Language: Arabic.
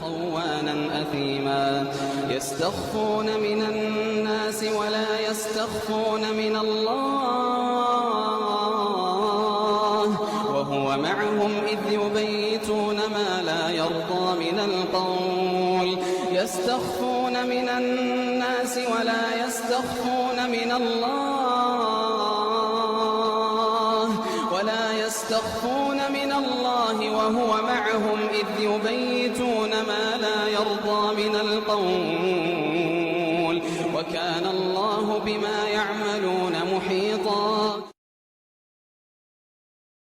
خوانا أثيما يستخفون من الناس ولا يستخفون من الله وهو معهم إذ يبيتون ما لا يرضى من القول يستخفون من الناس ولا يستخفون من الله وهو معهم إذ يبيتون ما لا يرضى من القول وكان الله بما